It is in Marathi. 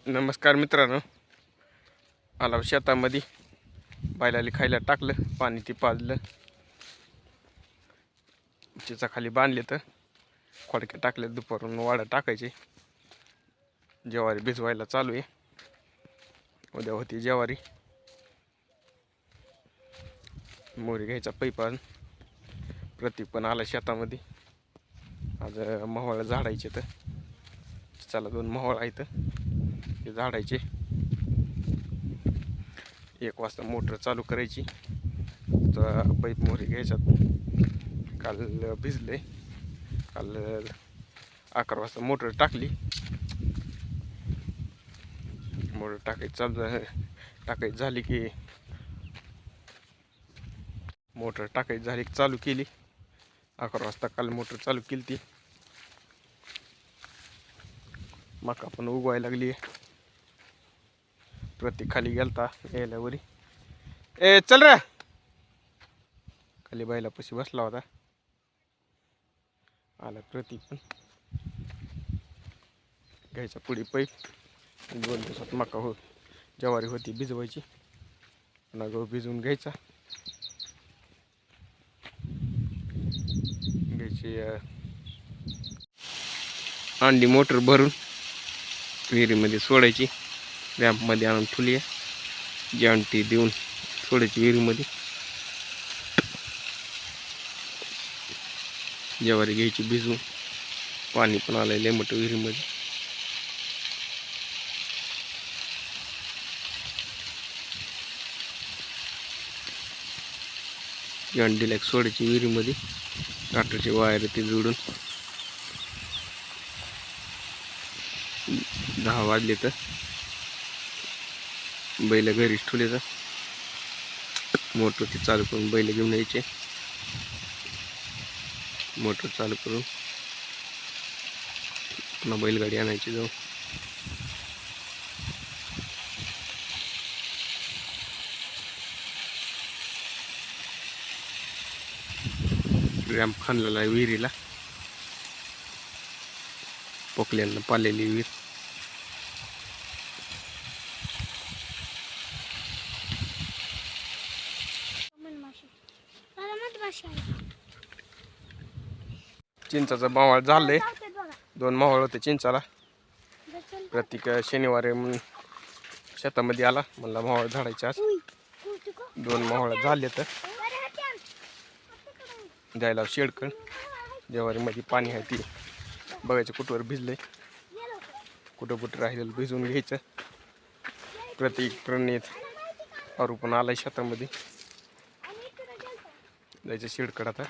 नमस्कार मित्रांनो, आला शेतामध्ये बैलाला खायला टाकलं, पाणी ती पाजलं, चिचा खाली बांधले तर खोडके टाकले. दुपारून वाडा टाकायचे. ज्वारी भिजवायला चालू आहे. उद्या होती ज्वारी. मोरी घ्यायचा पैप आणून. प्रतीक पण आला शेतामध्ये. आज मोहळा झाडायचे तर चला 2 मोहळ आहेत ते झाडायचे. 1 वाजता मोटर चालू करायची. तर पैप मोहरी घ्यायच्यात. काल भिजले. काल 11 वाजता मोटर टाकली. मोटर टाकायची झाली की मोटर टाकायची झाली की चालू केली. 11 वाजता काल मोटर चालू केली ती. मका पण उगवायला लागली. प्रतीक खाली गेलता यायला वरी. ए चल रे, खाली बैलापाशी बसला होता. आला प्रतीक पण. घ्यायचा पुढे पैप. 2 दिवसात मका ज्वारी होती भिजवायची. पुन्हा गहू भिजवून घ्यायची अंडी मोटर भरून विहिरीमध्ये सोडायची. रॅम्पमध्ये आणून ठेवली आहे. जॉन्टी देऊन सोडायची विहिरीमध्ये. ज्वारी घ्यायची भिजवून. पाणी पण आलंय लय मोठं विहिरीमध्ये. जॉन्टीला सोडायची विहिरीमध्ये. ट्रॅक्टरची वायर ते जोडून. 10 वाजले तर बैल घरीच ठेवले तर मोटर ते चालू करून बैल घेऊन यायचे. मोटर चालू करून पुन्हा बैलगाडी आणायची जाऊन. रॅम्प खाणलेला आहे विहिरीला. पोकल्यांना पालेली विहीर. चिंचाचं मावळ झालंय. 2 मावळ होते चिंचाला. प्रत्येक शनिवारी शेतामध्ये आला. म्हणला मावळ झाडायचे आज. 2 मावळ झाले तर द्यायला शेडकण. ज्वारीमध्ये पाणी आहे ती बघायचं कुठवर भिजलंय, कुठं राहिलेलं भिजवून घ्यायचं. प्रतीक प्रणित आरू पण आलाय शेतामध्ये. जायचं शेडकड आता.